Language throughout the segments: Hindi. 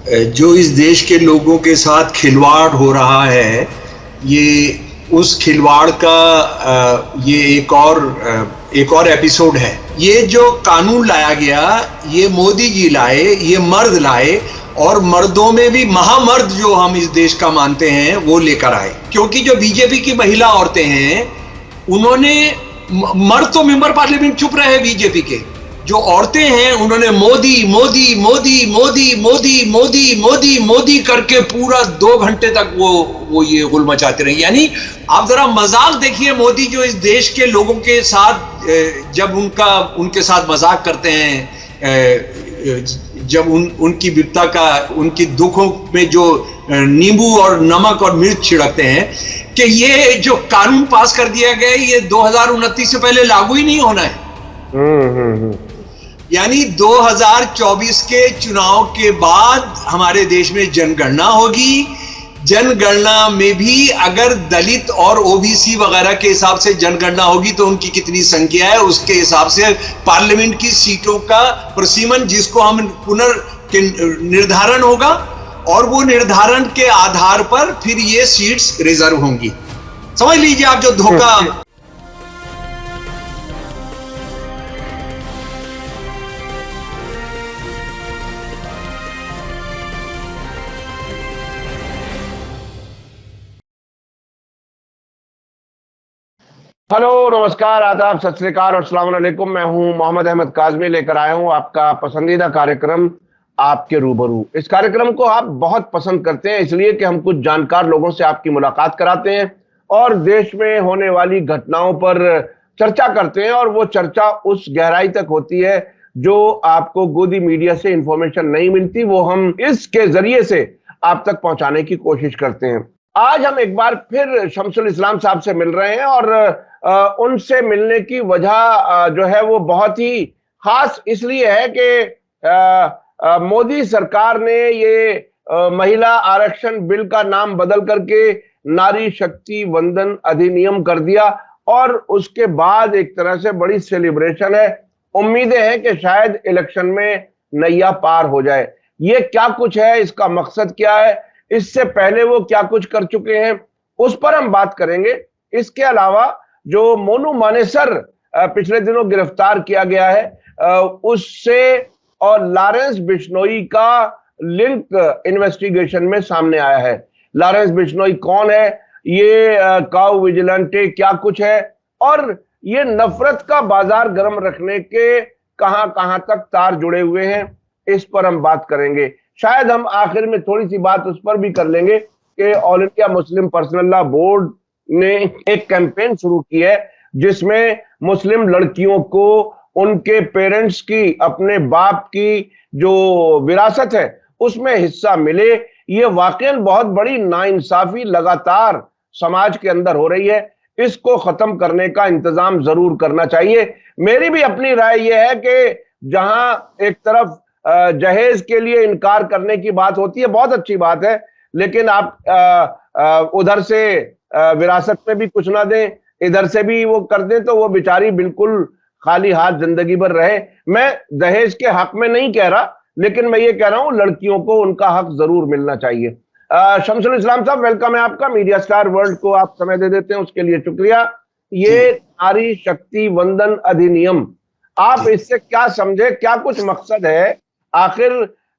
जो इस देश के लोगों के साथ खिलवाड़ हो रहा है, ये उस खिलवाड़ का ये एक और एपिसोड है। ये जो कानून लाया गया, ये मोदी जी लाए, ये मर्द लाए, और मर्दों में भी महामर्द जो हम इस देश का मानते हैं वो लेकर आए। क्योंकि जो बीजेपी की महिला औरतें हैं, उन्होंने मर्द तो मेंबर पार्लियामेंट चुप रहे बीजेपी के, जो औरतें हैं उन्होंने मोदी मोदी मोदी मोदी मोदी मोदी मोदी मोदी करके पूरा 2 घंटे तक वो ये गुल मचाते रहे। यानी आप जरा मजाक देखिए, मोदी जो इस देश के लोगों के साथ जब उनके साथ मजाक करते हैं, जब उनकी विपदा का, उनकी दुखों में जो नींबू और नमक और मिर्च छिड़कते हैं कि ये जो कानून पास कर दिया गया है ये 2029 से पहले लागू ही नहीं होना है। यानी 2024 के चुनाव के बाद हमारे देश में जनगणना होगी। जनगणना में भी अगर दलित और ओबीसी वगैरह के हिसाब से जनगणना होगी तो उनकी कितनी संख्या है, उसके हिसाब से पार्लियामेंट की सीटों का प्रसीमन, जिसको हम निर्धारण होगा, और वो निर्धारण के आधार पर फिर ये सीट्स रिजर्व होंगी। समझ लीजिए आप जो धोखा। हेलो, नमस्कार, आदाब, सत श्री अकाल और अस्सलाम वालेकुम। मैं हूं मोहम्मद अहमद काज़मी, लेकर आया हूं आपका पसंदीदा कार्यक्रम आपके रूबरू। इस कार्यक्रम को आप बहुत पसंद करते हैं इसलिए कि हम कुछ जानकार लोगों से आपकी मुलाकात कराते हैं और देश में होने वाली घटनाओं पर चर्चा करते हैं, और वो चर्चा उस गहराई तक होती है जो आपको गोदी मीडिया से इंफॉर्मेशन नहीं मिलती, वो हम इसके जरिए से आप तक पहुंचाने की कोशिश करते हैं। आज हम एक बार फिर शमसुल इस्लाम साहब से मिल रहे हैं, और उनसे मिलने की वजह जो है वो बहुत ही खास इसलिए है कि मोदी सरकार ने ये महिला आरक्षण बिल का नाम बदल करके नारी शक्ति वंदन अधिनियम कर दिया, और उसके बाद एक तरह से बड़ी सेलिब्रेशन है। उम्मीदें हैं कि शायद इलेक्शन में नैया पार हो जाए। ये क्या कुछ है, इसका मकसद क्या है, इससे पहले वो क्या कुछ कर चुके हैं, उस पर हम बात करेंगे। इसके अलावा जो मोनू मानेसर पिछले दिनों गिरफ्तार किया गया है, उससे और लॉरेंस बिश्नोई का लिंक इन्वेस्टिगेशन में सामने आया है। लॉरेंस बिश्नोई कौन है, ये काउ विजिलेंटे क्या कुछ है, और ये नफरत का बाजार गर्म रखने के कहां कहां तक तार जुड़े हुए हैं, इस पर हम बात करेंगे। शायद हम आखिर में थोड़ी सी बात उस पर भी कर लेंगे कि all India Muslim personal law board ने एक कैंपेन शुरू की है जिसमें मुस्लिम लड़कियों को उनके पेरेंट्स की, अपने बाप की जो विरासत है उसमें हिस्सा मिले। ये वाकईन बहुत बड़ी नाइंसाफी लगातार समाज के अंदर हो रही है, इसको खत्म करने का इंतजाम जरूर करना चाहिए। मेरी भी अपनी राय यह है कि जहां एक तरफ जहेज के लिए इनकार करने की बात होती है, बहुत अच्छी बात है, लेकिन आप उधर से विरासत में भी कुछ ना दें, इधर से भी वो कर दें, तो वो बेचारी बिल्कुल खाली हाथ जिंदगी भर रहे। मैं दहेज के हक में नहीं कह रहा, लेकिन मैं ये कह रहा हूं लड़कियों को उनका हक जरूर मिलना चाहिए। शमसुल इस्लाम साहब, वेलकम है आपका। मीडिया स्टार वर्ल्ड को आप समय दे देते हैं, उसके लिए शुक्रिया। ये नारी शक्ति वंदन अधिनियम, आप इससे क्या समझे, क्या कुछ मकसद है? आखिर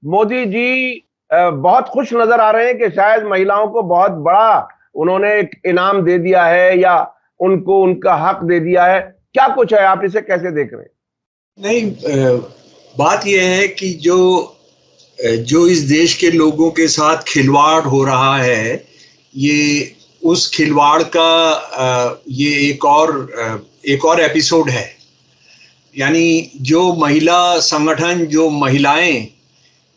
मोदी जी बहुत खुश नजर आ रहे हैं कि शायद महिलाओं को बहुत बड़ा उन्होंने एक इनाम दे दिया है या उनको उनका हक दे दिया है, क्या कुछ है, आप इसे कैसे देख रहे हैं? नहीं, बात यह है कि जो इस देश के लोगों के साथ खिलवाड़ हो रहा है, ये उस खिलवाड़ का ये एक और एपिसोड है। यानी जो महिला संगठन, जो महिलाएं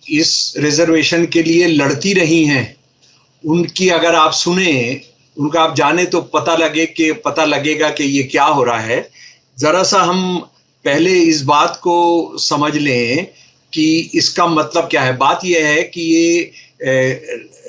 इस रिजर्वेशन के लिए लड़ती रही हैं, उनकी अगर आप सुने, उनका आप जाने, तो पता लगेगा कि ये क्या हो रहा है। जरा सा हम पहले इस बात को समझ लें कि इसका मतलब क्या है। बात यह है कि ये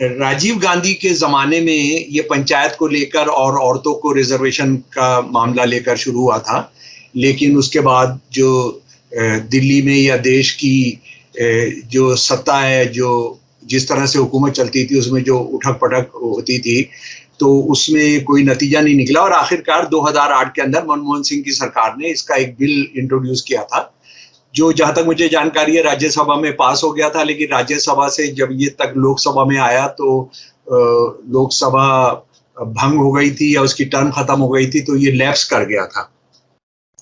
राजीव गांधी के ज़माने में ये पंचायत को लेकर और औरतों को रिजर्वेशन का मामला लेकर शुरू हुआ था, लेकिन उसके बाद जो दिल्ली में या देश की जो सत्ता है, जो जिस तरह से हुकूमत चलती थी उसमें जो उठक पटक होती थी, तो उसमें कोई नतीजा नहीं निकला और आखिरकार 2008 के अंदर मनमोहन सिंह की सरकार ने इसका एक बिल इंट्रोड्यूस किया था, जो जहां तक मुझे जानकारी है राज्यसभा में पास हो गया था, लेकिन राज्यसभा से जब ये तक लोकसभा में आया तो लोकसभा भंग हो गई थी या उसकी टर्म खत्म हो गई थी, तो ये लैप्स कर गया था।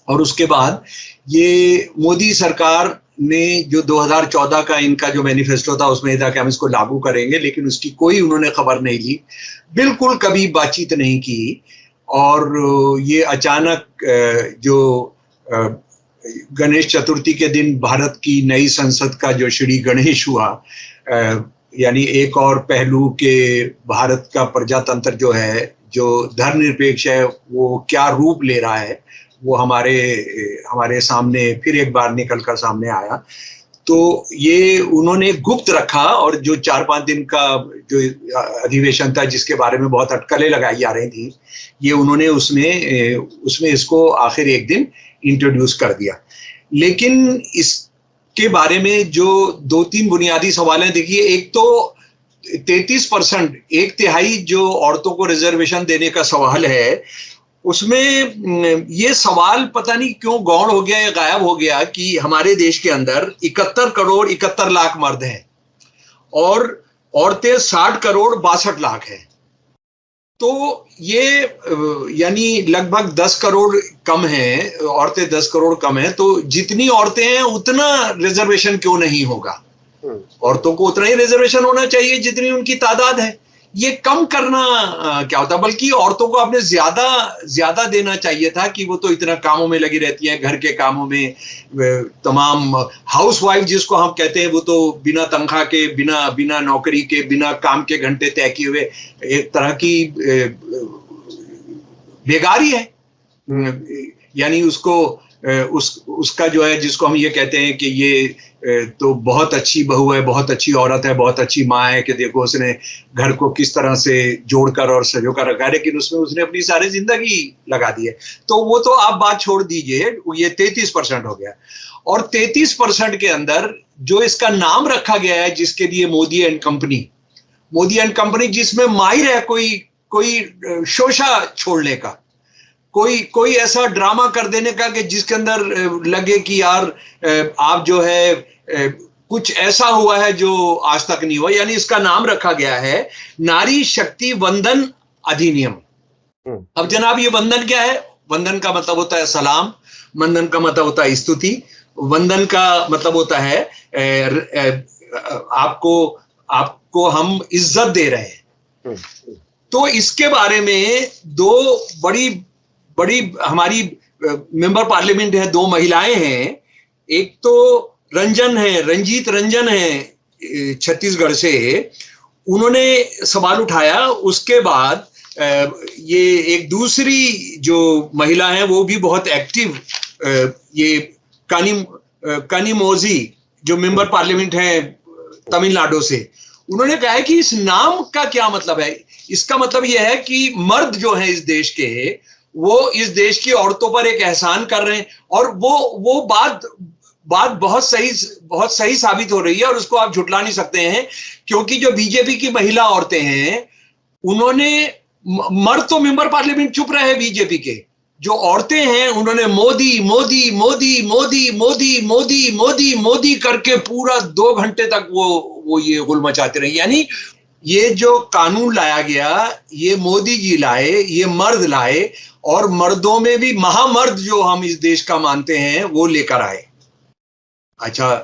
और उसके बाद ये मोदी सरकार ने जो 2014 का इनका जो मैनिफेस्टो था उसमें था कि हम इसको लागू करेंगे, लेकिन उसकी कोई उन्होंने खबर नहीं ली, बिल्कुल कभी बातचीत नहीं की। और ये अचानक जो गणेश चतुर्थी के दिन भारत की नई संसद का जो श्री गणेश हुआ, यानी एक और पहलू के भारत का प्रजातंत्र जो है, जो धर्मनिरपेक्ष है, वो क्या रूप ले रहा है, वो हमारे सामने फिर एक बार निकल कर सामने आया। तो ये उन्होंने गुप्त रखा और जो 4-5 दिन का जो अधिवेशन था जिसके बारे में बहुत अटकलें लगाई जा रही थी, ये उन्होंने उसमें इसको आखिर एक दिन इंट्रोड्यूस कर दिया। लेकिन इसके बारे में जो 2-3 बुनियादी सवाल हैं, देखिए, एक तो 33%, 1/3 जो औरतों को रिजर्वेशन देने का सवाल है, उसमें ये सवाल पता नहीं क्यों गौण हो गया या गायब हो गया कि हमारे देश के अंदर 71 करोड़ 71 लाख मर्द हैं और औरतें 60 करोड़ 62 लाख हैं। तो ये यानी लगभग 10 करोड़ कम हैं, औरतें 10 करोड़ कम हैं, तो जितनी औरतें हैं उतना रिजर्वेशन क्यों नहीं होगा? औरतों को उतना ही रिजर्वेशन होना चाहिए जितनी उनकी तादाद है। ये कम करना क्या होता, बल्कि औरतों को आपने ज्यादा देना चाहिए था कि वो तो इतना कामों में लगी रहती हैं, घर के कामों में, तमाम हाउसवाइफ जिसको हम कहते हैं, वो तो बिना तनख्वाह के, बिना नौकरी के, बिना काम के घंटे तय किए हुए एक तरह की बेगारी है। यानी उसका जो है, जिसको हम ये कहते हैं कि ये तो बहुत अच्छी बहू है, बहुत अच्छी औरत है, बहुत अच्छी माँ है कि देखो उसने घर को किस तरह से जोड़कर और सजो कर रखा है, लेकिन उसमें उसने अपनी सारी जिंदगी लगा दी है। तो वो तो आप बात छोड़ दीजिए, ये 33% हो गया। और 33% के अंदर जो इसका नाम रखा गया है, जिसके लिए मोदी एंड कंपनी जिसमें माहिर है कोई शोषा छोड़ने का, कोई ऐसा ड्रामा कर देने का कि जिसके अंदर लगे कि यार आप जो है कुछ ऐसा हुआ है जो आज तक नहीं हुआ। यानी इसका नाम रखा गया है नारी शक्ति वंदन अधिनियम। अब जनाब, ये वंदन क्या है? वंदन का मतलब होता है सलाम, वंदन का मतलब होता है स्तुति, वंदन का मतलब होता है आपको हम इज्जत दे रहे हैं। तो इसके बारे में दो बड़ी हमारी मेंबर पार्लियामेंट है, 2 महिलाएं हैं। एक तो रंजीत रंजन है छत्तीसगढ़ से, उन्होंने सवाल उठाया। उसके बाद ये एक दूसरी जो महिला है वो भी बहुत एक्टिव, ये कानिमोझी जो मेंबर पार्लियामेंट है तमिलनाडु से, उन्होंने कहा है कि इस नाम का क्या मतलब है। इसका मतलब यह है कि मर्द जो है इस देश के, वो इस देश की औरतों पर एक एहसान कर रहे हैं। और वो बात बहुत सही साबित हो रही है और उसको आप झुटला नहीं सकते हैं, क्योंकि जो बीजेपी की महिला औरतें हैं, उन्होंने, मर्द तो मेंबर पार्लियामेंट चुप रहे बीजेपी के, जो औरतें हैं उन्होंने मोदी मोदी मोदी मोदी मोदी मोदी मोदी मोदी करके पूरा 2 घंटे तक वो ये गुल मचाते रहे। यानी ये जो कानून लाया गया, ये मोदी जी लाए, ये मर्द लाए, और मर्दों में भी महामर्द जो हम इस देश का मानते हैं वो लेकर आए। अच्छा,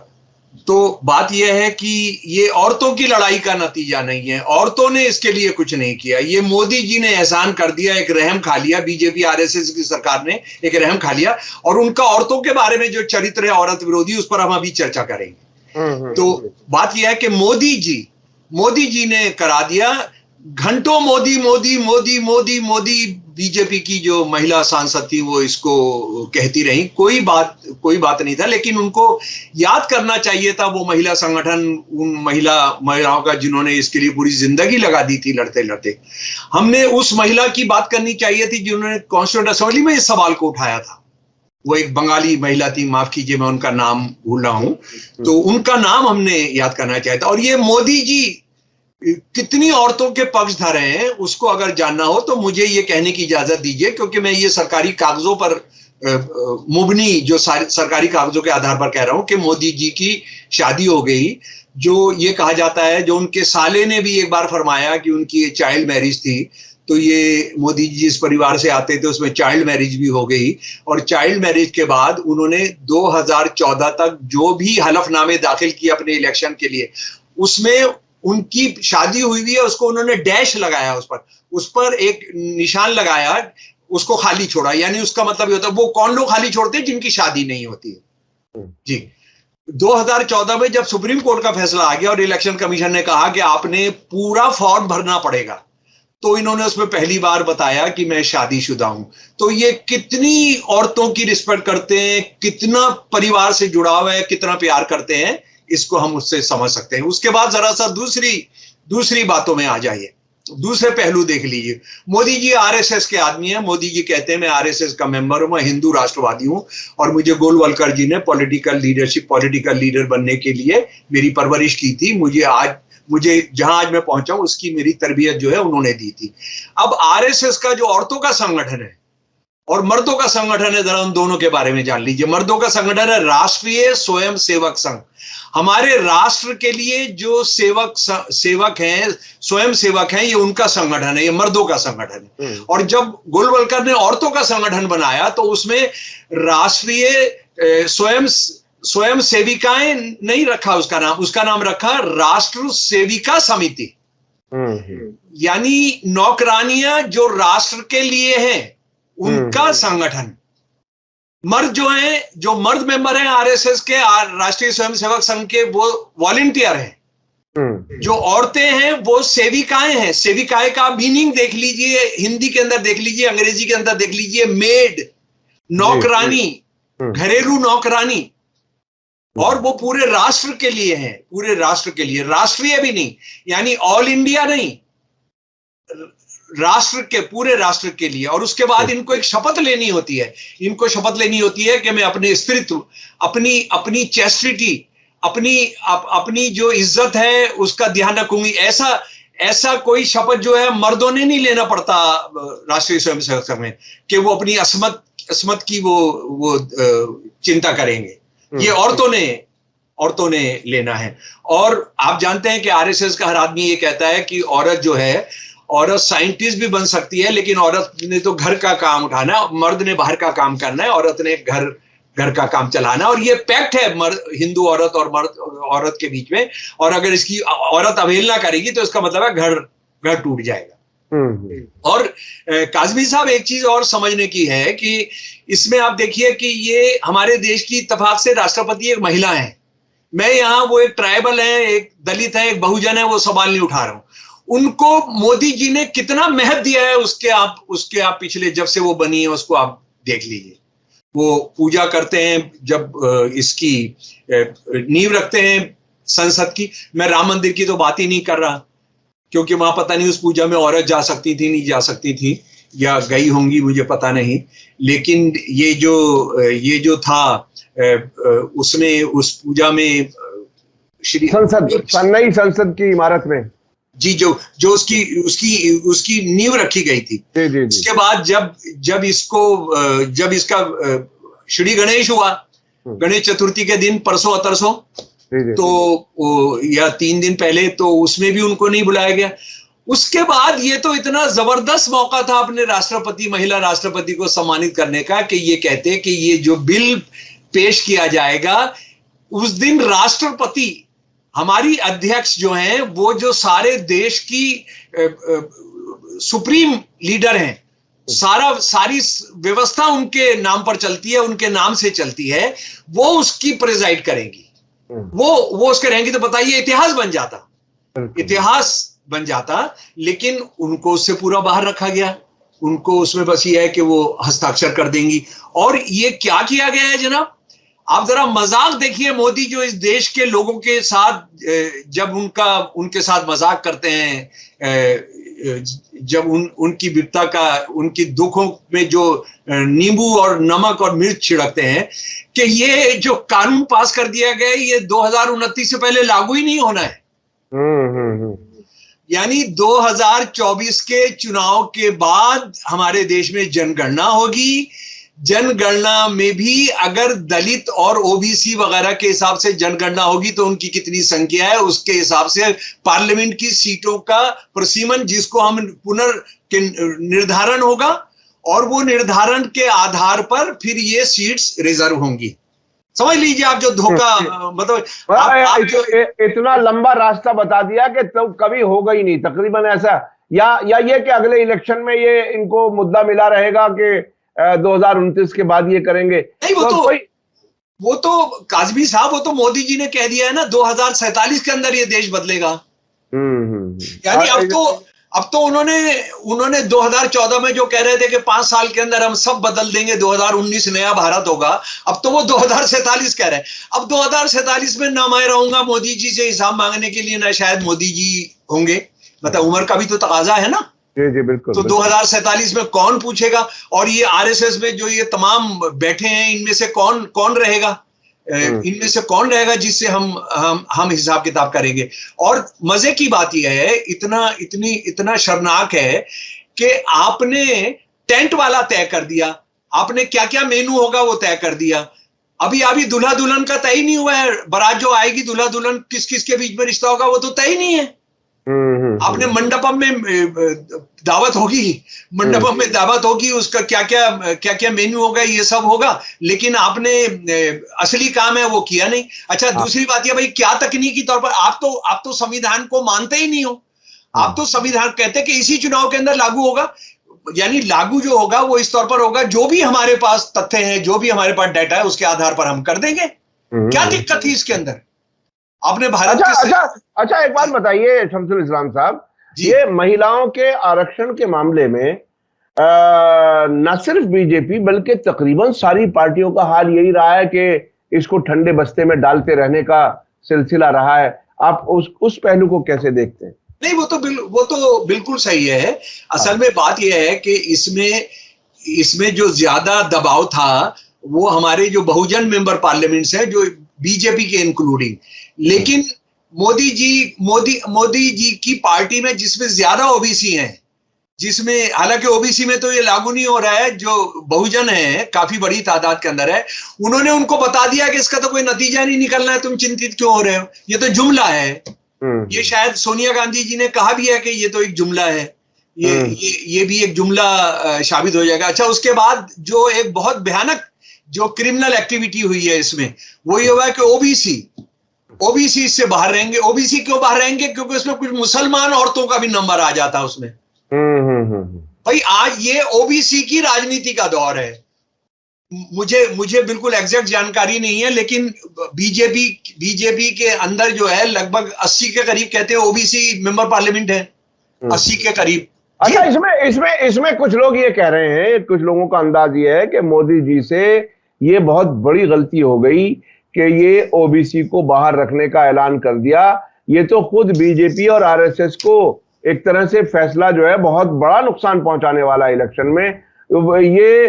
तो बात यह है कि ये औरतों की लड़ाई का नतीजा नहीं है, औरतों ने इसके लिए कुछ नहीं किया, ये मोदी जी ने एहसान कर दिया, एक रहम खा लिया, बीजेपी आरएसएस की सरकार ने एक रहम खा लिया। और उनका औरतों के बारे में जो चरित्र है औरत विरोधी, उस पर हम अभी चर्चा करेंगे। तो बात यह है कि मोदी जी ने करा दिया। घंटों मोदी मोदी मोदी मोदी मोदी बीजेपी की जो महिला सांसद थी वो इसको कहती रही, कोई बात नहीं था। लेकिन उनको याद करना चाहिए था वो महिला संगठन, उन महिलाओं का जिन्होंने इसके लिए पूरी जिंदगी लगा दी थी लड़ते लड़ते। हमने उस महिला की बात करनी चाहिए थी जिन्होंने कॉन्स्टिट्यूएंट असेंबली में इस सवाल को उठाया था। वो एक बंगाली महिला थी, माफ कीजिए मैं उनका नाम भूल रहा हूं, तो उनका नाम हमने याद करना चाहता। और ये मोदी जी कितनी औरतों के पक्षधर हैं उसको अगर जानना हो तो मुझे ये कहने की इजाजत दीजिए, क्योंकि मैं ये सरकारी कागजों पर मुबनी जो सरकारी कागजों के आधार पर कह रहा हूं कि मोदी जी की शादी हो गई। जो ये कहा जाता है, जो उनके साले ने भी एक बार फरमाया कि उनकी चाइल्ड मैरिज थी, तो ये मोदी जी जिस परिवार से आते थे उसमें चाइल्ड मैरिज भी हो गई। और चाइल्ड मैरिज के बाद उन्होंने 2014 तक जो भी हलफनामे दाखिल किए अपने इलेक्शन के लिए, उसमें उनकी शादी हुई है उसको उन्होंने डैश लगाया, उस पर एक निशान लगाया, उसको खाली छोड़ा। यानी उसका मतलब ये होता है वो कौन लोग खाली छोड़ते हैं जिनकी शादी नहीं होती है। जी, 2014 में जब सुप्रीम कोर्ट का फैसला आ गया और इलेक्शन कमीशन ने कहा कि आपने पूरा फॉर्म भरना पड़ेगा, तो इन्होंने उसमें पहली बार बताया कि मैं शादीशुदा हूं। तो ये कितनी औरतों की रिस्पेक्ट करते हैं, कितना परिवार से जुड़ाव है, कितना प्यार करते हैं, इसको हम उससे समझ सकते हैं। उसके बाद जरा सा दूसरी बातों में आ जाइए, दूसरे पहलू देख लीजिए। मोदी जी आरएसएस के आदमी हैं। मोदी जी कहते हैं मैं आरएसएस का मेंबर हूं, मैं हिंदू राष्ट्रवादी हूं और मुझे गोलवलकर जी ने पॉलिटिकल लीडर बनने के लिए मेरी परवरिश की थी। मुझे जहां आज मैं पहुंचा हूं उसकी मेरी तरबियत जो है उन्होंने दी थी। अब आरएसएस का जो औरतों का संगठन है और मर्दों का संगठन है, जरा उन दोनों के बारे में जान लीजिए। मर्दों का संगठन है राष्ट्रीय स्वयं सेवक संघ। हमारे राष्ट्र के लिए जो सेवक हैं, स्वयं सेवक हैं, ये उनका संगठन है, ये मर्दों का संगठन है। और जब गोलवलकर ने औरतों का संगठन बनाया तो उसमें राष्ट्रीय स्वयं सेविकाएं नहीं रखा उसका नाम रखा राष्ट्र सेविका समिति। यानी नौकरानियां जो राष्ट्र के लिए हैं उनका संगठन। मर्द जो मर्द मेंबर हैं आरएसएस के, राष्ट्रीय स्वयंसेवक संघ के, वो वॉलंटियर हैं। जो औरतें हैं वो सेविकाएं हैं। सेविकाएं का मीनिंग देख लीजिए, हिंदी के अंदर देख लीजिए, अंग्रेजी के अंदर देख लीजिए, मेड, नौकरानी, घरेलू नौकरानी। और वो पूरे राष्ट्र के लिए हैं, पूरे राष्ट्र के लिए, राष्ट्रीय भी नहीं, यानी ऑल इंडिया नहीं, राष्ट्र के, पूरे राष्ट्र के लिए। और उसके बाद इनको एक शपथ लेनी होती है। इनको शपथ लेनी होती है कि मैं अपने स्त्रीत्व, अपनी चैस्टिटी, अपनी जो इज्जत है उसका ध्यान रखूंगी। ऐसा कोई शपथ जो है मर्दों ने नहीं लेना पड़ता राष्ट्रीय स्वयंसेवक संघ में, कि वो अपनी अस्मत की वो चिंता करेंगे। ये औरतों ने लेना है। और आप जानते हैं कि आरएसएस का हर आदमी ये कहता है कि औरत जो है, औरत साइंटिस्ट भी बन सकती है, लेकिन औरत ने तो घर का काम उठाना, मर्द ने बाहर का काम करना है, औरत ने घर का काम चलाना। और ये पैक्ट है हिंदू औरत और मर्द औरत के बीच में। और अगर इसकी औरत अवहेलना करेगी तो इसका मतलब है घर टूट जाएगा। और काजमी साहब, एक चीज और समझने की है कि इसमें आप देखिए कि ये हमारे देश की इत्तेफाक से राष्ट्रपति एक महिला है। मैं यहाँ, वो एक ट्राइबल है, एक दलित है, एक बहुजन है, वो सवाल नहीं उठा रहा हूं। उनको मोदी जी ने कितना महत्व दिया है उसके आप पिछले, जब से वो बनी है उसको आप देख लीजिए। वो पूजा करते हैं, जब इसकी नींव रखते हैं संसद की। मैं राम मंदिर की तो बात ही नहीं कर रहा, क्योंकि वहां पता नहीं उस पूजा में औरत जा सकती थी, नहीं जा सकती थी, या गई होंगी, मुझे पता नहीं। लेकिन ये जो था, उसने उस पूजा में श्री नई संसद की इमारत में जी जो उसकी नींव रखी गई थी। उसके बाद जब इसका श्री गणेश हुआ, गणेश चतुर्थी के दिन, परसों तो या 3 दिन पहले, तो उसमें भी उनको नहीं बुलाया गया। उसके बाद ये तो इतना जबरदस्त मौका था अपने महिला राष्ट्रपति को सम्मानित करने का, कि ये कहते कि ये जो बिल पेश किया जाएगा, उस दिन राष्ट्रपति, हमारी अध्यक्ष जो हैं, वो जो सारे देश की सुप्रीम लीडर हैं, सारी व्यवस्था उनके नाम पर चलती है, उनके नाम से चलती है, वो उसकी प्रेजाइड करेंगी, वो उसके रहेंगी। तो बताइए, इतिहास बन जाता। लेकिन उनको उससे पूरा बाहर रखा गया। उनको उसमें बस ये है कि वो हस्ताक्षर कर देंगी। और ये क्या किया गया है जनाब, आप जरा मजाक देखिए। मोदी जो इस देश के लोगों के साथ, जब उनके साथ मजाक करते हैं, जब उनकी विपदा का, उनकी दुखों में जो नींबू और नमक और मिर्च छिड़कते हैं कि ये जो कानून पास कर दिया गया है ये 2029 से पहले लागू ही नहीं होना है। यानी 2024 के चुनाव के बाद हमारे देश में जनगणना होगी। जनगणना में भी अगर दलित और ओबीसी वगैरह के हिसाब से जनगणना होगी तो उनकी कितनी संख्या है उसके हिसाब से पार्लियामेंट की सीटों का प्रसीमन, जिसको हम निर्धारण होगा, और वो निर्धारण के आधार पर फिर ये सीट्स रिजर्व होंगी। समझ लीजिए आप जो धोखा, मतलब आप जो इतना लंबा रास्ता बता दिया कि तो कभी होगा ही नहीं तकरीबन ऐसा, या ये कि अगले इलेक्शन में ये इनको मुद्दा मिला रहेगा कि 2029 के बाद ये करेंगे। नहीं, वो तो काजमी साहब, वो तो मोदी जी ने कह दिया है ना 2047 के अंदर ये देश बदलेगा। यानी अब तो उन्होंने 2014 में जो कह रहे थे कि 5 साल के अंदर हम सब बदल देंगे, 2019 नया भारत होगा, अब तो वो 2047 कह रहे हैं। अब 2047 में ना मैं रहूंगा मोदी जी से हिसाब मांगने के लिए, ना शायद मोदी जी होंगे, मतलब उम्र का भी तो तकाजा है ना। जी बिल्कुल। तो 2047 में कौन पूछेगा? और ये आरएसएस में जो ये तमाम बैठे हैं इनमें से कौन रहेगा? इनमें से कौन रहेगा जिससे हम हिसाब किताब करेंगे? और मजे की बात यह है, इतना शर्मनाक है कि आपने टेंट वाला तय कर दिया, आपने क्या क्या मेनू होगा वो तय कर दिया। अभी दूल्हा दुल्हन का तय नहीं हुआ है। बारात जो आएगी, दूल्हा दुल्हन किस किस के बीच में रिश्ता होगा वो तो तय नहीं है। आपने मंडपम में दावत होगी, उसका क्या क्या मेन्यू होगा, ये सब होगा, लेकिन आपने असली काम है वो किया नहीं। अच्छा, दूसरी बात ये भाई, क्या तकनीकी तौर पर आप तो संविधान को मानते ही नहीं हो। आप तो संविधान कहते कि इसी चुनाव के अंदर लागू होगा, यानी लागू जो होगा वो इस तौर पर होगा जो भी हमारे पास तथ्य है, जो भी हमारे पास डाटा है उसके आधार पर हम कर देंगे। क्या दिक्कत थी इसके अंदर? आपने भारत अच्छा एक बात बताइए शमसुल इस्लाम साहब, ये महिलाओं के आरक्षण के मामले में न सिर्फ बीजेपी बल्कि तकरीबन सारी पार्टियों का हाल यही रहा है कि इसको ठंडे बस्ते में डालते रहने का सिलसिला रहा है। आप उस पहलू को कैसे देखते हैं? नहीं, वो तो बिल्कुल सही है। असल में बात यह है कि इसमें जो ज्यादा दबाव था वो हमारे जो बहुजन मेंबर पार्लियामेंट्स है, जो बीजेपी के इंक्लूडिंग, लेकिन मोदी जी की पार्टी में जिसमें ज्यादा ओबीसी हैं, जिसमें हालांकि ओबीसी में तो ये लागू नहीं हो रहा है, जो बहुजन है काफी बड़ी तादाद के अंदर है, उन्होंने उनको बता दिया कि इसका तो कोई नतीजा नहीं निकलना है, तुम चिंतित क्यों हो रहे हो, ये तो जुमला है। ये शायद सोनिया गांधी जी ने कहा भी है कि ये तो एक जुमला है, ये भी एक जुमला साबित हो जाएगा। अच्छा, उसके बाद जो एक बहुत भयानक जो क्रिमिनल एक्टिविटी हुई है इसमें, वो ये हुआ कि ओबीसी इससे बाहर रहेंगे। ओबीसी क्यों बाहर रहेंगे? क्योंकि उसमें कुछ मुसलमान औरतों का भी नंबर आ जाता उसमें। भाई, आज ये ओबीसी की राजनीति का दौर है। मुझे बिल्कुल एग्जैक्ट जानकारी नहीं है, लेकिन बीजेपी के अंदर जो है लगभग 80 के करीब कहते हैं ओबीसी मेंबर पार्लियामेंट है, 80 के करीब। अच्छा, इसमें कुछ लोग ये कह रहे हैं, कुछ लोगों का अंदाज ये है कि मोदी जी से ये बहुत बड़ी गलती हो गई कि ये ओबीसी को बाहर रखने का ऐलान कर दिया। ये तो खुद बीजेपी और आरएसएस को एक तरह से फैसला जो है बहुत बड़ा नुकसान पहुंचाने वाला इलेक्शन में। ये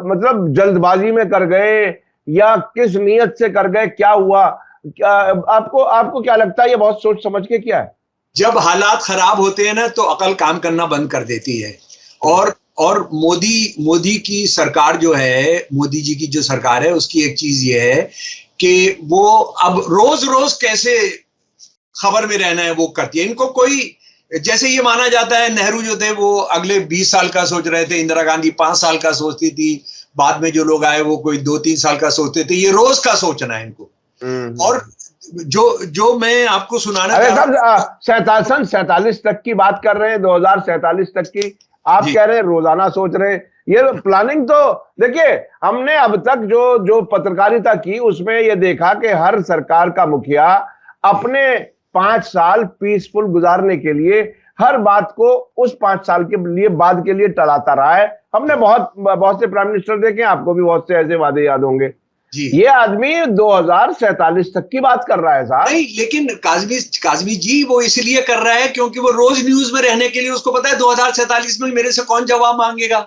मतलब जल्दबाजी में कर गए या किस नीयत से कर गए, क्या हुआ? आपको क्या लगता है, ये बहुत सोच समझ के किया है? जब हालात खराब होते हैं ना तो अकल काम करना बंद कर देती है। और मोदी की सरकार जो है, मोदी जी की जो सरकार है, उसकी एक चीज ये है कि वो अब रोज कैसे खबर में रहना है वो करती है। इनको कोई, जैसे ये माना जाता है नेहरू जो थे वो अगले 20 साल का सोच रहे थे, इंदिरा गांधी 5 साल का सोचती थी, बाद में जो लोग आए वो कोई 2-3 साल का सोचते थे। ये रोज का सोचना है इनको। और जो मैं आपको सुनाना चाह रहा हूं, 47 तक की बात कर रहे हैं, 2047 तक की आप कह रहे हैं, रोजाना सोच रहे हैं। ये प्लानिंग तो देखिए, हमने अब तक जो पत्रकारिता की उसमें ये देखा कि हर सरकार का मुखिया अपने 5 साल पीसफुल गुजारने के लिए हर बात को उस 5 साल के लिए बाद के लिए टलाता रहा है। हमने बहुत से प्राइम मिनिस्टर देखे, आपको भी बहुत से ऐसे वादे याद होंगे। जी। ये आदमी 2047 तक की बात कर रहा है साहब। नहीं, लेकिन काजमी जी वो इसलिए कर रहा है क्योंकि वो रोज न्यूज में रहने के लिए उसको पता है 2047 में मेरे से कौन जवाब मांगेगा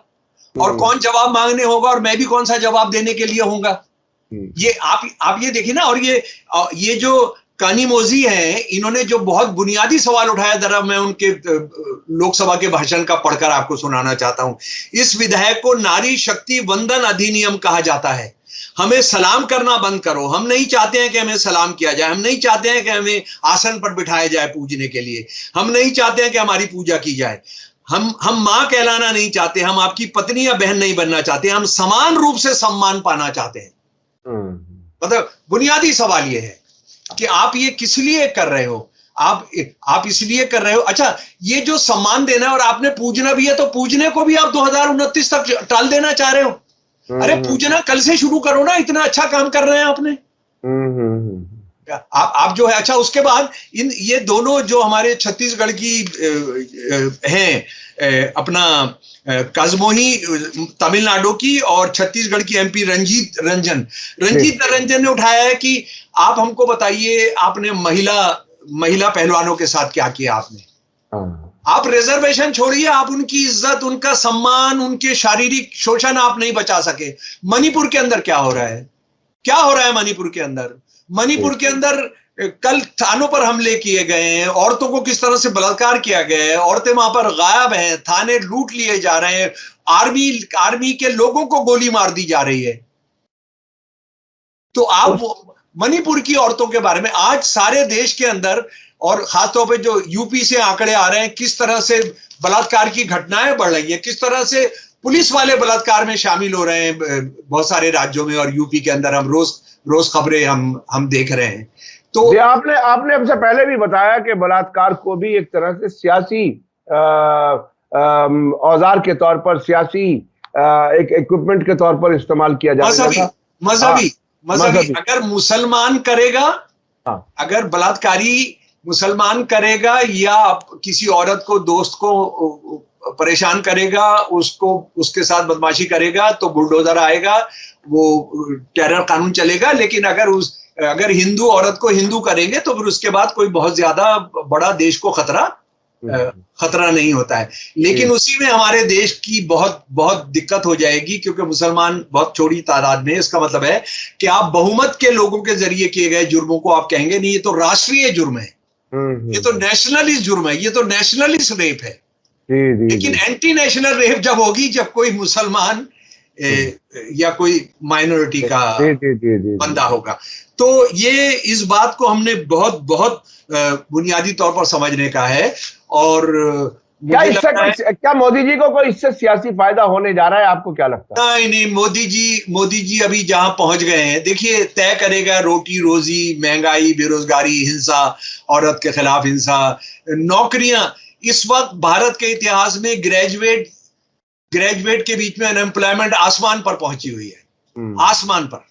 और कौन जवाब मांगने होगा और मैं भी कौन सा जवाब देने के लिए होऊंगा। ये आप ये देखिए ना। और ये जो कानिमोजी हैं, इन्होंने जो बहुत बुनियादी सवाल उठाया, जरा मैं उनके लोकसभा के भाषण का पढ़कर आपको सुनाना चाहता हूं। इस विधेयक को नारी शक्ति वंदन अधिनियम कहा जाता है। हमें सलाम करना बंद करो। हम नहीं चाहते हैं कि हमें सलाम किया जाए। हम नहीं चाहते हैं कि हमें आसन पर बिठाया जाए पूजने के लिए। हम नहीं चाहते हैं कि हमारी पूजा की जाए। हम मां कहलाना नहीं चाहते। हम आपकी पत्नी या बहन नहीं बनना चाहते। हम समान रूप से सम्मान पाना चाहते हैं। मतलब बुनियादी सवाल ये है कि आप ये किस लिए कर रहे हो। आप इसलिए कर रहे हो। अच्छा, ये जो सम्मान देना है और आपने पूजना भी है, तो पूजने को भी आप 2029 तक टाल देना चाह रहे हो। अरे पूजना कल से शुरू करो ना, इतना अच्छा काम कर रहे हैं आपने। आप जो है। अच्छा, उसके बाद ये दोनों जो हमारे छत्तीसगढ़ की हैं, अपना काजमोही तमिलनाडु की और छत्तीसगढ़ की एमपी रंजीत रंजन ने उठाया है कि आप हमको बताइए, आपने महिला पहलवानों के साथ क्या किया आपने। आप रिजर्वेशन छोड़िए, आप उनकी इज्जत, उनका सम्मान, उनके शारीरिक शोषण आप नहीं बचा सके। मणिपुर के अंदर क्या हो रहा है? क्या हो रहा है मणिपुर के अंदर? मणिपुर के अंदर कल थानों पर हमले किए गए हैं। औरतों को किस तरह से बलात्कार किया गया है। औरतें वहां पर गायब हैं। थाने लूट लिए जा रहे हैं। आर्मी के लोगों को गोली मार दी जा रही है। तो आप मणिपुर की औरतों के बारे में आज सारे देश के अंदर और खासतौर पे जो यूपी से आंकड़े आ रहे हैं, किस तरह से बलात्कार की घटनाएं बढ़ रही है, किस तरह से पुलिस वाले बलात्कार में शामिल हो रहे हैं बहुत सारे राज्यों में और यूपी के अंदर। हम रोज खबरें हम देख रहे हैं। तो आपने हमसे पहले भी बताया कि बलात्कार को भी एक तरह से सियासी औजार के तौर पर, सियासी एक इक्विपमेंट के तौर पर इस्तेमाल किया जाएगा। मजहबी अगर मुसलमान करेगा, अगर बलात्कारी मुसलमान करेगा या किसी औरत को, दोस्त को परेशान करेगा, उसके साथ बदमाशी करेगा, तो बुलडोजर आएगा, वो टेरर कानून चलेगा। लेकिन अगर हिंदू औरत को हिंदू करेंगे तो फिर उसके बाद कोई बहुत ज्यादा बड़ा देश को खतरा नहीं होता है। लेकिन उसी में हमारे देश की बहुत बहुत दिक्कत हो जाएगी, क्योंकि मुसलमान बहुत छोटी तादाद में। इसका मतलब है कि आप बहुमत के लोगों के जरिए किए गए जुर्मों को आप कहेंगे नहीं, ये तो राष्ट्रीय जुर्म है, ये तो नेशनलिस्ट जुर्म है, ये तो नेशनलिस्ट रेप है। लेकिन एंटी नेशनल रेप जब होगी जब कोई मुसलमान या कोई माइनॉरिटी का बंदा होगा। तो ये इस बात को हमने बहुत बहुत बुनियादी तौर पर समझने का है। और क्या मोदी जी को कोई इससे सियासी फायदा होने जा रहा है? आपको क्या लगता है? नहीं, मोदी जी अभी जहां पहुंच गए हैं, देखिए, तय करेगा रोटी रोजी, महंगाई, बेरोजगारी, हिंसा, औरत के खिलाफ हिंसा, नौकरियां। इस वक्त भारत के इतिहास में ग्रेजुएट के बीच में अनएम्प्लॉयमेंट आसमान पर पहुंची हुई है, आसमान पर।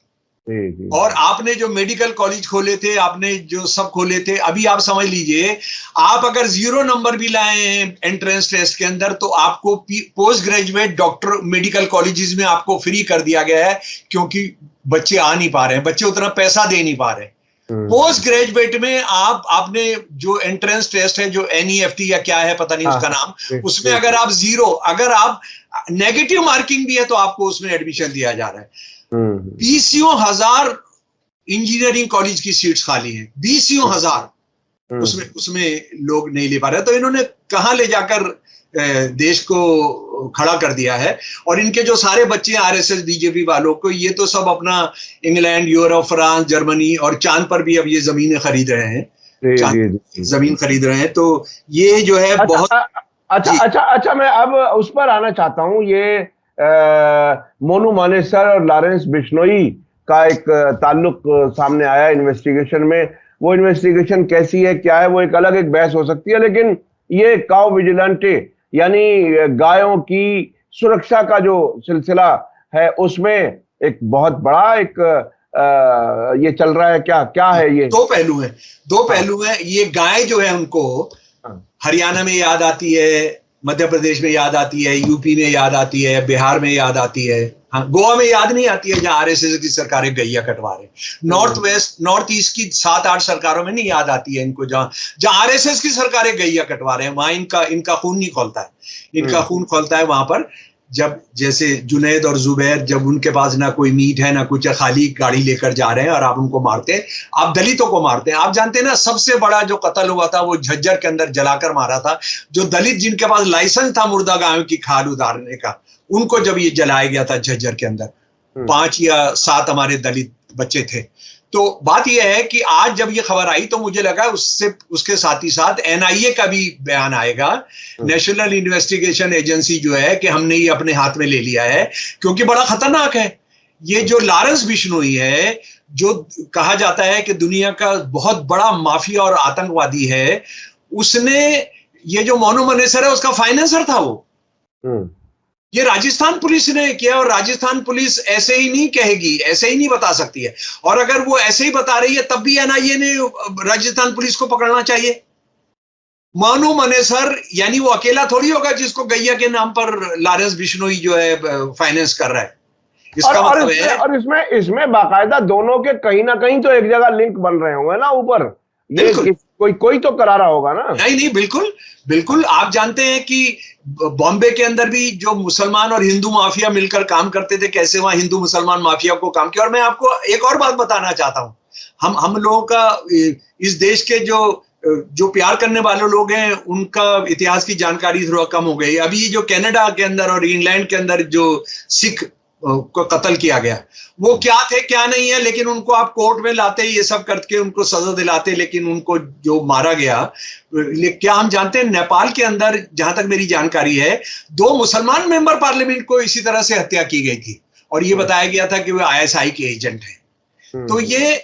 और आपने जो मेडिकल कॉलेज खोले थे, आपने जो सब खोले थे, अभी आप समझ लीजिए, आप अगर 0 नंबर भी लाए हैं एंट्रेंस टेस्ट के अंदर, तो आपको post graduate doctor medical colleges में आपको फ्री कर दिया गया है, क्योंकि बच्चे आ नहीं पा रहे हैं, बच्चे उतना पैसा दे नहीं पा रहे। पोस्ट ग्रेजुएट में आपने जो एंट्रेंस टेस्ट है, जो NEFT या क्या है पता नहीं उसका नाम, उसमें अगर आप 0, अगर आप नेगेटिव मार्किंग भी है तो आपको उसमें एडमिशन दिया जा रहा है। 20,000 इंजीनियरिंग कॉलेज की सीट्स खाली हैं, 20,000। उसमें लोग नहीं ले पा रहे। तो इन्होंने कहां ले जाकर देश को खड़ा कर दिया है। और इनके जो सारे बच्चे RSS BJP वालों को, ये तो सब अपना इंग्लैंड, यूरोप, फ्रांस, जर्मनी और चांद पर भी अब ये जमीनें खरीद रहे हैं, जमीन खरीद रहे हैं। तो ये जो है बहुत अच्छा, मैं अब उस पर आना चाहता हूं। ये मोनू मानेसर और लॉरेंस बिश्नोई का एक ताल्लुक सामने आया इन्वेस्टिगेशन में। वो इन्वेस्टिगेशन कैसी है, क्या है, वो एक अलग बहस हो सकती है। लेकिन ये काउ विजिलेंटे, यानी गायों की सुरक्षा का जो सिलसिला है, उसमें एक बहुत बड़ा ये चल रहा है। क्या है ये? दो पहलू हैं। ये गाय जो है, उनको हरियाणा में याद आती है, मध्य प्रदेश में याद आती है, यूपी में याद आती है, बिहार में याद आती है। हाँ, गोवा में याद नहीं आती है जहां आरएसएस की सरकारें गैया कटवा रहे। नॉर्थ ईस्ट की 7-8 सरकारों में नहीं याद आती है इनको, जहां जहां आरएसएस की सरकारें गैया कटवा रहे हैं वहां इनका खून नहीं खौलता है। इनका खून खौलता है वहां पर जब, जैसे जुनैद और जुबैर, जब उनके पास ना कोई मीट है ना कुछ, खाली गाड़ी लेकर जा रहे हैं और आप उनको मारते हैं, आप दलितों को मारते हैं। आप जानते हैं ना, सबसे बड़ा जो कत्ल हुआ था वो झज्जर के अंदर जलाकर मारा था। जो दलित जिनके पास लाइसेंस था मुर्दा गायों की खाल उतारने का, उनको जब ये जलाया गया था झज्जर के अंदर, 5 या 7 हमारे दलित बच्चे थे। तो बात यह है कि आज जब ये खबर आई तो मुझे लगा उसके साथ ही साथ एनआईए का भी बयान आएगा, नेशनल इन्वेस्टिगेशन एजेंसी जो है, कि हमने ये अपने हाथ में ले लिया है, क्योंकि बड़ा खतरनाक है। ये जो लॉरेंस बिश्नोई है, जो कहा जाता है कि दुनिया का बहुत बड़ा माफिया और आतंकवादी है, उसने ये जो मोनू मनेसर है उसका फाइनेंसर था वो। ये राजस्थान पुलिस ने किया, और राजस्थान पुलिस ऐसे ही नहीं कहेगी, ऐसे ही नहीं बता सकती है। और अगर वो ऐसे ही बता रही है तब भी एनआईए ने राजस्थान पुलिस को पकड़ना चाहिए। मोनू मनेसर यानी वो अकेला थोड़ी होगा जिसको गैया के नाम पर लॉरेंस बिश्नोई जो है फाइनेंस कर रहा है। इसका मतलब है, और इसमें बाकायदा दोनों के कहीं ना कहीं तो एक जगह लिंक बन रहे होंगे ना ऊपर। ये कोई तो करा रहा होगा ना। नहीं, बिल्कुल बिल्कुल। आप जानते हैं कि बॉम्बे के अंदर भी जो मुसलमान और हिंदू माफिया मिलकर काम करते थे, कैसे वहां हिंदू मुसलमान माफिया को काम किया। और मैं आपको एक और बात बताना चाहता हूं, हम लोगों का इस देश के जो प्यार करने वाले लोग हैं, उनका इतिहास की जानकारी थोड़ा कम हो गई। अभी जो कनाडा के अंदर और इंग्लैंड के अंदर जो सिख को कत्ल किया गया, वो क्या थे क्या नहीं है, लेकिन उनको आप कोर्ट में लाते, ये सब करके उनको सजा दिलाते, लेकिन उनको जो मारा गया, क्या हम जानते हैं नेपाल के अंदर, जहां तक मेरी जानकारी है, 2 मुसलमान मेंबर पार्लियामेंट को इसी तरह से हत्या की गई थी, और ये बताया गया था कि वो आईएसआई के एजेंट हैं। तो ये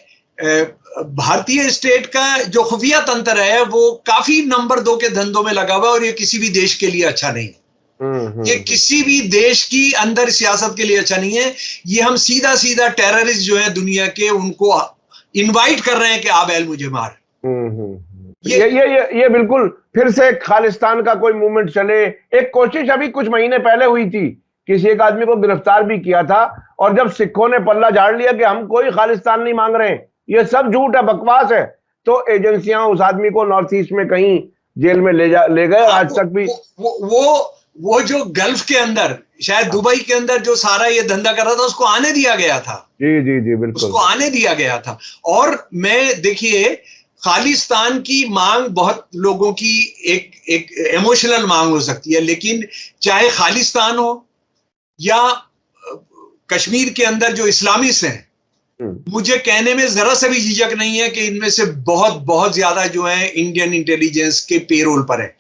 भारतीय स्टेट का जो खुफिया तंत्र है वो काफी नंबर 2 के धंधों में लगा हुआ है, और ये किसी भी देश के लिए अच्छा नहीं है। ये किसी भी देश की अंदर सियासत के लिए अच्छा नहीं है। ये हम सीधा टेररिस्ट जो है दुनिया के, उनको इनवाइट कर रहे हैं कि आप मुझे मार। ये बिल्कुल फिर से खालिस्तान का कोई मूवमेंट चले। एक कोशिश अभी कुछ महीने पहले हुई थी, किसी एक आदमी को गिरफ्तार भी किया था, और जब सिखों ने पल्ला झाड़ लिया कि हम कोई खालिस्तान नहीं मांग रहे, ये सब झूठ है, बकवास है, तो एजेंसियां उस आदमी को नॉर्थ ईस्ट में कहीं जेल में ले गए। आज तक भी वो जो गल्फ के अंदर, शायद दुबई के अंदर जो सारा ये धंधा कर रहा था, उसको आने दिया गया था। जी जी जी, बिल्कुल, उसको आने दिया गया था। और मैं, देखिए, खालिस्तान की मांग बहुत लोगों की एक इमोशनल मांग हो सकती है, लेकिन चाहे खालिस्तान हो या कश्मीर के अंदर जो इस्लामिस्ट हैं, मुझे कहने में जरा सा भी झिझक नहीं है कि इनमें से बहुत ज्यादा जो है इंडियन इंटेलिजेंस के पेरोल पर है।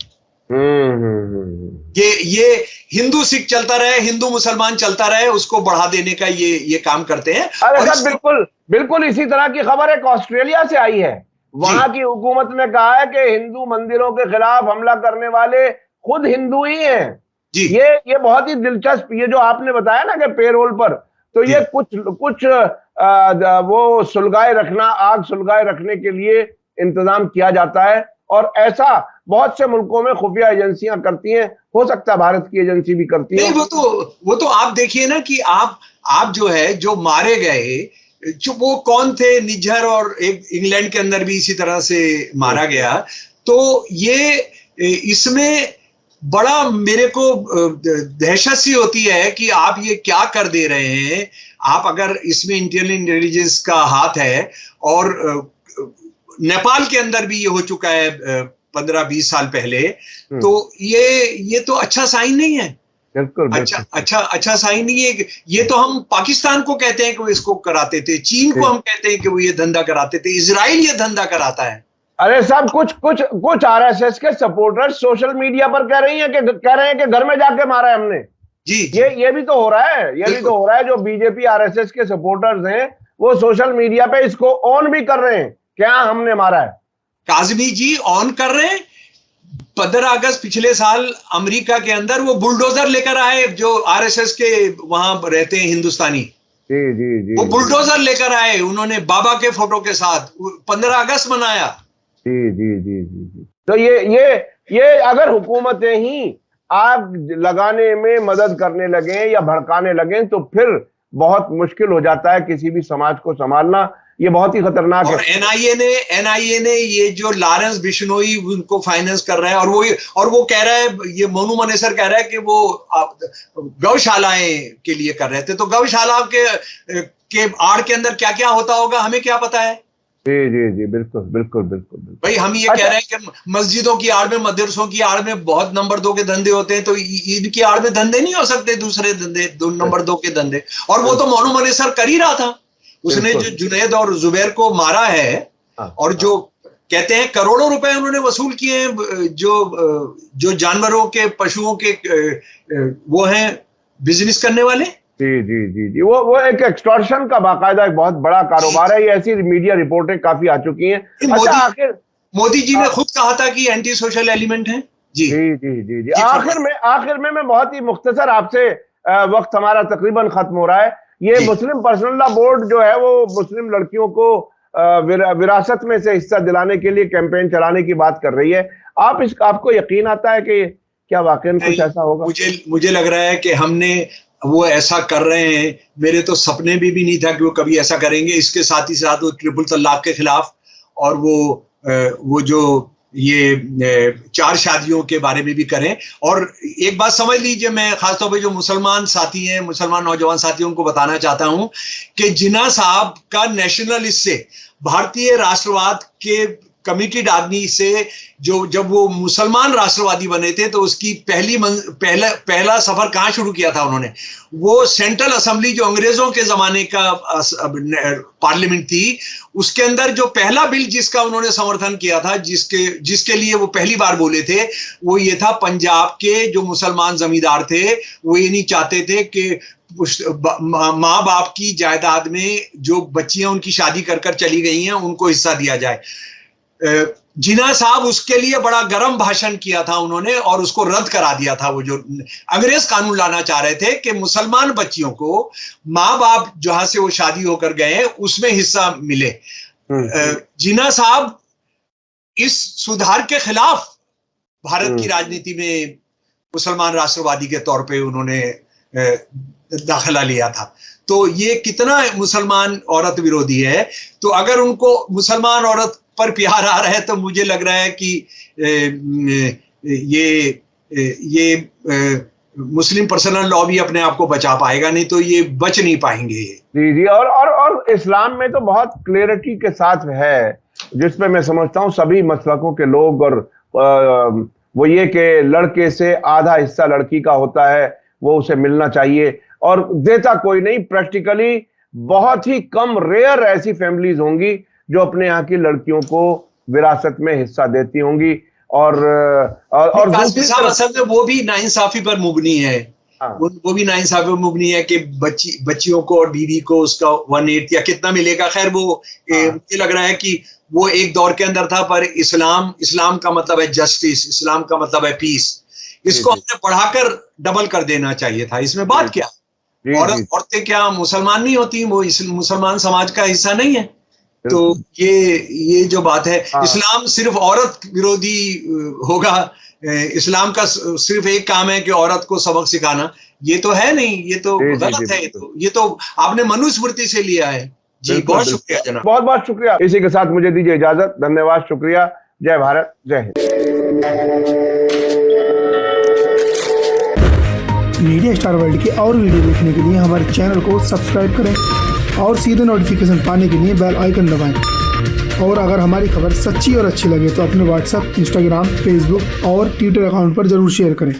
ये हिंदू सिख चलता रहे, हिंदू मुसलमान चलता रहे, उसको बढ़ा देने का ये काम करते हैं। अरे सर, बिल्कुल इसी तरह की खबर एक ऑस्ट्रेलिया से आई है। वहां की हुकूमत ने कहा है कि हिंदू मंदिरों के खिलाफ हमला करने वाले खुद हिंदू ही हैं। ये बहुत ही दिलचस्प, ये जो आपने बताया ना कि पेरोल पर, तो ये कुछ वो सुलगाए रखना, आग सुलगाए रखने के लिए इंतजाम किया जाता है, और ऐसा बहुत से मुल्कों में खुफिया एजेंसियां करती हैं। हो सकता है भारत की एजेंसी भी करती है। वो तो आप देखिए ना कि आप जो है, जो मारे गए, जो वो कौन थे, निज्जर, और एक इंग्लैंड के अंदर भी इसी तरह से मारा गया। तो ये इसमें बड़ा मेरे को दहशत सी होती है कि आप ये क्या कर दे रहे हैं। आप अगर इसमें इंडियन इंटेलिजेंस का हाथ है, और नेपाल के अंदर भी ये हो चुका है 15-20 साल पहले, तो ये तो अच्छा साइन नहीं है। बिल्कुल, अच्छा साइन नहीं है। ये तो हम पाकिस्तान को कहते हैं कि वो इसको कराते थे, चीन को हम कहते हैं कि वो ये धंधा कराते थे, इजराइल ये धंधा कराता है। अरे साहब, कुछ आरएसएस के सपोर्टर्स सोशल मीडिया पर कह रहे हैं कि घर में जाके मारा है हमने। जी, ये भी तो हो रहा है। ये भी तो हो रहा है। जो बीजेपी आरएसएस के सपोर्टर्स हैं, वो सोशल मीडिया पे इसको ऑन भी कर रहे हैं, क्या हमने मारा है। काजमी जी ऑन कर रहे हैं। 15 अगस्त पिछले साल अमेरिका के अंदर वो बुलडोजर लेकर आए, जो आरएसएस के वहां रहते हैं हिंदुस्तानी। जी जी जी, वो बुलडोजर लेकर आए, उन्होंने बाबा के फोटो के साथ 15 अगस्त मनाया। जी जी जी जी जी। तो ये अगर हुकूमतें ही आग लगाने में मदद करने लगे या भड़काने लगे तो फिर बहुत मुश्किल हो जाता है किसी भी समाज को संभालना। ये बहुत ही खतरनाक है। और एनआईए ने ये जो लॉरेंस बिश्नोई उनको फाइनेंस कर रहा है, और वो कह रहा है, ये मोनू मनेसर कह रहा है कि वो गौशालाएं के लिए कर रहे थे। तो गौशाला के आड़ के अंदर क्या क्या होता होगा हमें क्या पता है। जी जी जी, बिल्कुल बिल्कुल बिल्कुल। भाई हम ये कह रहे हैं कि मस्जिदों की आड़ में, मदरसों की आड़ में बहुत नंबर 2 के धंधे होते हैं, तो ईद की आड़ में धंधे नहीं हो सकते, दूसरे धंधे, नंबर 2 के धंधे। और वो तो मोनू मनेसर कर ही रहा था। उसने जो जुनैद और जुबैर को मारा है, और जो कहते हैं करोड़ों रुपए उन्होंने वसूल किए हैं, जो जानवरों के, पशुओं के वो हैं बिजनेस करने वाले। जी जी जी जी, वो एक एक्सटॉर्शन का बाकायदा एक बहुत बड़ा कारोबार है। ये ऐसी मीडिया रिपोर्टें काफी आ चुकी हैं। अच्छा, मोदी जी ने खुद कहा था कि एंटी सोशल एलिमेंट है। जी जी जी जी जी। आखिर में मैं बहुत ही मुख्तसर आपसे, वक्त हमारा तकरीबन खत्म हो रहा है। ये मुस्लिम पर्सनल लॉ बोर्ड जो है वो मुस्लिम लड़कियों को विरासत में से हिस्सा दिलाने के लिए कैंपेन चलाने की बात कर रही है। आपको यकीन आता है कि क्या वाकई कुछ ऐसा होगा? मुझे लग रहा है कि हमने वो ऐसा कर रहे हैं। मेरे तो सपने भी नहीं था कि वो कभी ऐसा करेंगे। इसके साथ ही साथ वो ट्रिपल तलाक के खिलाफ, और वो जो ये 4 शादियों के बारे में भी करें। और एक बात समझ लीजिए, मैं खासतौर पे जो मुसलमान साथी हैं, मुसलमान नौजवान साथियों को बताना चाहता हूं कि जिन्ना साहब का नेशनलिस्ट से, भारतीय राष्ट्रवाद के कमिटेड आदमी से, जब वो मुसलमान राष्ट्रवादी बने थे तो उसकी पहला सफर कहां शुरू किया था उन्होंने? वो सेंट्रल असेंबली जो अंग्रेजों के जमाने का पार्लियामेंट थी, उसके अंदर जो पहला बिल जिसका उन्होंने समर्थन किया था, जिसके लिए वो पहली बार बोले थे, वो ये था, पंजाब के जो मुसलमान जमींदार थे वो ये नहीं चाहते थे कि माँ बाप की जायदाद में जो बच्चियां उनकी शादी कर चली गई हैं उनको हिस्सा दिया जाए। जिन्ना साहब उसके लिए बड़ा गर्म भाषण किया था उन्होंने, और उसको रद्द करा दिया था। वो जो अंग्रेज कानून लाना चाह रहे थे कि मुसलमान बच्चियों को माँ बाप जहां से वो शादी होकर गए उसमें हिस्सा मिले। जिन्ना साहब इस सुधार के खिलाफ भारत की राजनीति में मुसलमान राष्ट्रवादी के तौर पे उन्होंने दाखिला लिया था। तो ये कितना मुसलमान औरत विरोधी है। तो अगर उनको मुसलमान औरत पर प्यार आ रहा है तो मुझे लग रहा है कि ये मुस्लिम पर्सनल लॉ भी अपने आप को बचा पाएगा, नहीं तो ये बच नहीं पाएंगे। जी जी, और इस्लाम में तो बहुत क्लियरिटी के साथ है, जिसमें मैं समझता हूँ सभी मसलकों के लोग, और वो ये कि लड़के से आधा हिस्सा लड़की का होता है, वो उसे मिलना चाहिए, और देता कोई नहीं। प्रैक्टिकली बहुत ही कम, रेयर ऐसी फैमिलीज होंगी जो अपने यहाँ की लड़कियों को विरासत में हिस्सा देती होंगी। और दूसरी साहब असल में वो भी नाइंसाफी पर मुबनी है। वो भी नाइंसाफी पर मुबनी है कि बच्चियों को और बीवी को उसका 1/8 या कितना मिलेगा। खैर वो मुझे लग रहा है कि वो एक दौर के अंदर था, पर इस्लाम का मतलब है जस्टिस, इस्लाम का मतलब है पीस। इसको हमने बढ़ाकर डबल कर देना चाहिए था। इसमें बात क्या, औरतें क्या मुसलमान नहीं होती? वो मुसलमान समाज का हिस्सा नहीं है? तो ये जो बात है, इस्लाम सिर्फ औरत विरोधी होगा, इस्लाम का सिर्फ एक काम है कि औरत को सबक सिखाना, ये तो है नहीं, ये तो गलत है। ये तो आपने मनुस्मृति से लिया है। जी बहुत शुक्रिया जनाब, बहुत बहुत शुक्रिया। इसी के साथ मुझे दीजिए इजाजत। धन्यवाद, शुक्रिया। जय भारत, जय हिंद। मीडिया स्टार वर्ल्ड के और वीडियो देखने के लिए हमारे चैनल को सब्सक्राइब करें और सीधे नोटिफिकेशन पाने के लिए बेल आइकन दबाएं। और अगर हमारी खबर सच्ची और अच्छी लगे तो अपने व्हाट्सएप, इंस्टाग्राम, फेसबुक और ट्विटर अकाउंट पर जरूर शेयर करें।